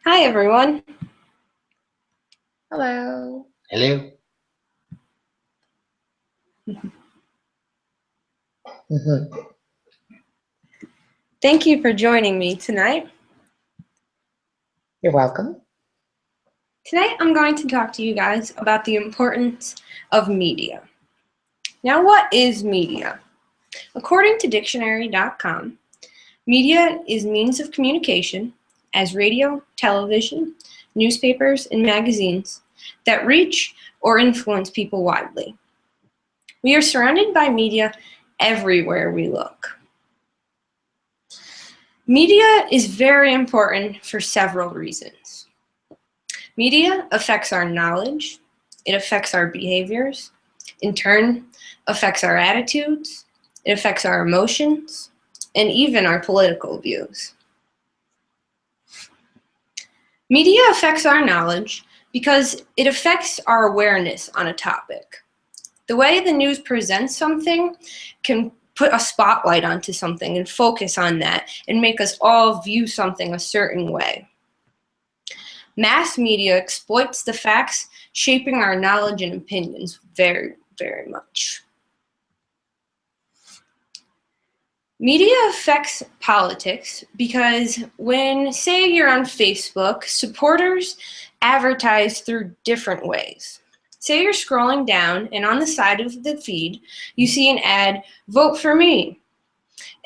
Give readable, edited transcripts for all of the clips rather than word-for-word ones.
Hi, everyone. Hello. Hello. Thank you for joining me tonight. You're welcome. Tonight, I'm going to talk to you guys about the importance of media. Now, what is media? According to dictionary.com, media is means of communication as radio, television, newspapers, and magazines that reach or influence people widely. We are surrounded by media everywhere we look. Media is very important for several reasons. Media affects our knowledge, it affects our behaviors, in turn affects our attitudes, it affects our emotions, and even our political views. Media affects our knowledge because it affects our awareness on a topic. The way the news presents something can put a spotlight onto something and focus on that and make us all view something a certain way. Mass media exploits the facts, shaping our knowledge and opinions very, very much. Media affects politics because when, say, you're on Facebook, supporters advertise through different ways. Say you're scrolling down and on the side of the feed, you see an ad, "Vote for me."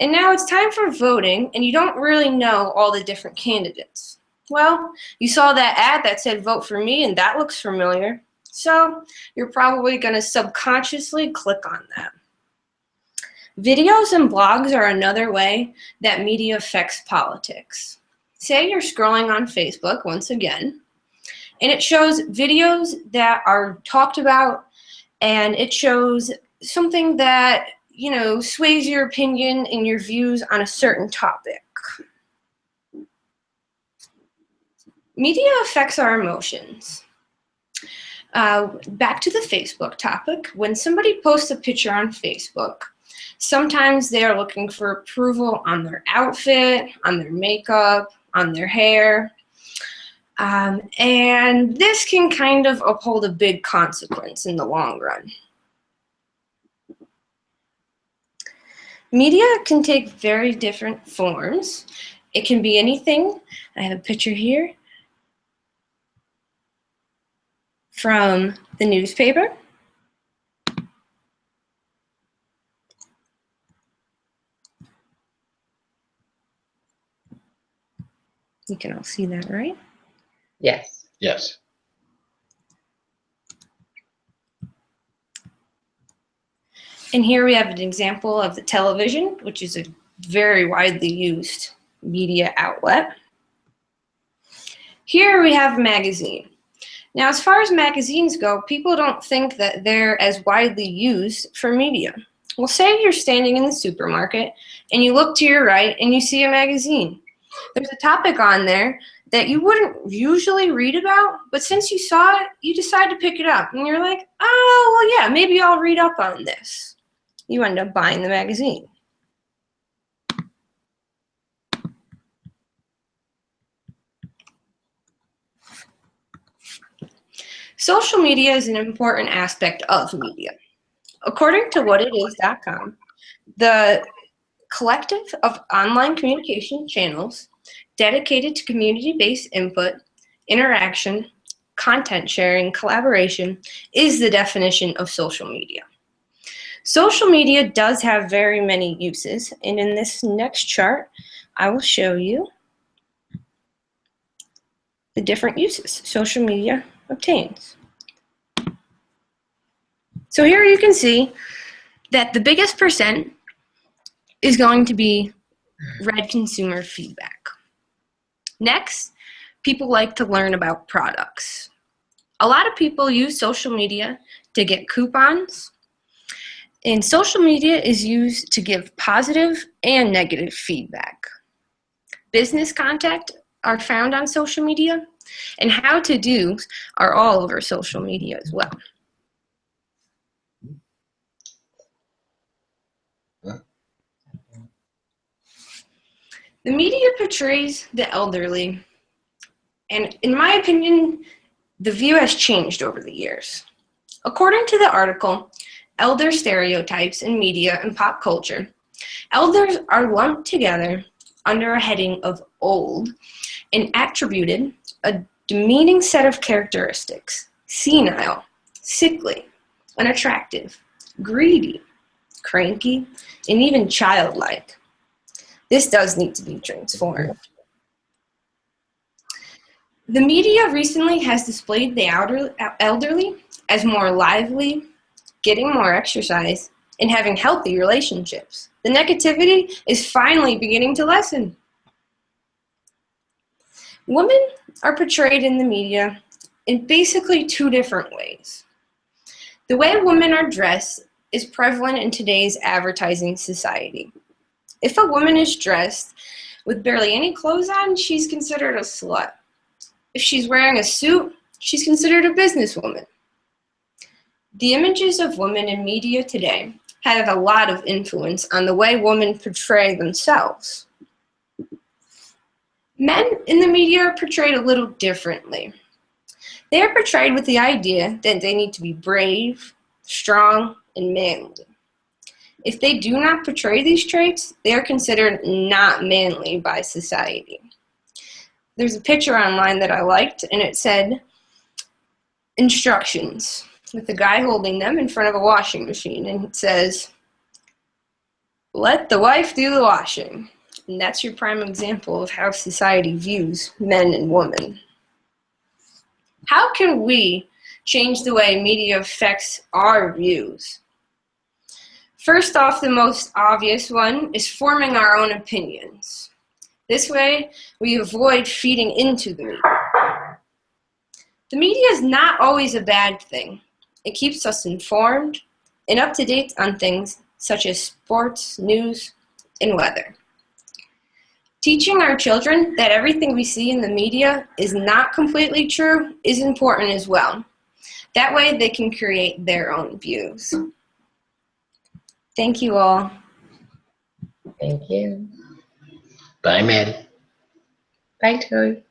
And now it's time for voting and you don't really know all the different candidates. Well, you saw that ad that said "Vote for me" and that looks familiar. So you're probably going to subconsciously click on that. Videos and blogs are another way that media affects politics. Say you're scrolling on Facebook once again, and it shows videos that are talked about, and it shows something that, sways your opinion and your views on a certain topic. Media affects our emotions. Back to the Facebook topic, when somebody posts a picture on Facebook, sometimes they are looking for approval on their outfit, on their makeup, on their hair. And this can kind of uphold a big consequence in the long run. Media can take very different forms. It can be anything. I have a picture here from the newspaper. You can all see that, right? Yes. Yes. And here we have an example of the television, which is a very widely used media outlet. Here we have a magazine. Now, as far as magazines go, people don't think that they're as widely used for media. Well, say you're standing in the supermarket and you look to your right and you see a magazine. There's a topic on there that you wouldn't usually read about, but since you saw it, you decide to pick it up. And you're like, oh, well, yeah, maybe I'll read up on this. You end up buying the magazine. Social media is an important aspect of media. According to whatitis.com, the collective of online communication channels dedicated to community-based input, interaction, content sharing, collaboration is the definition of social media. Social media does have very many uses, and in this next chart, I will show you the different uses social media obtains. So here you can see that the biggest percent is going to be read consumer feedback. Next, people like to learn about products. A lot of people use social media to get coupons, and social media is used to give positive and negative feedback. Business contact are found on social media, and how-to-dos are all over social media as well. The media portrays the elderly And in my opinion, the view has changed over the years. According to the article, Elder Stereotypes in Media and Pop Culture, elders are lumped together under a heading of old and attributed a demeaning set of characteristics: senile, sickly, unattractive, greedy, cranky, and even childlike. This does need to be transformed. The media recently has displayed the elderly as more lively, getting more exercise, and having healthy relationships. The negativity is finally beginning to lessen. Women are portrayed in the media in basically two different ways. The way women are dressed is prevalent in today's advertising society. If a woman is dressed with barely any clothes on, she's considered a slut. If she's wearing a suit, she's considered a businesswoman. The images of women in media today have a lot of influence on the way women portray themselves. Men in the media are portrayed a little differently. They are portrayed with the idea that they need to be brave, strong, and manly. If they do not portray these traits, they are considered not manly by society. There's a picture online that I liked, and it said, instructions, with a guy holding them in front of a washing machine, and it says, let the wife do the washing. And that's your prime example of how society views men and women. How can we change the way media affects our views? First off, the most obvious one is forming our own opinions. This way, we avoid feeding into the media. The media is not always a bad thing. It keeps us informed and up to date on things such as sports, news, and weather. Teaching our children that everything we see in the media is not completely true is important as well. That way they can create their own views. Thank you all. Thank you. Bye, Maddie. Bye, Toad.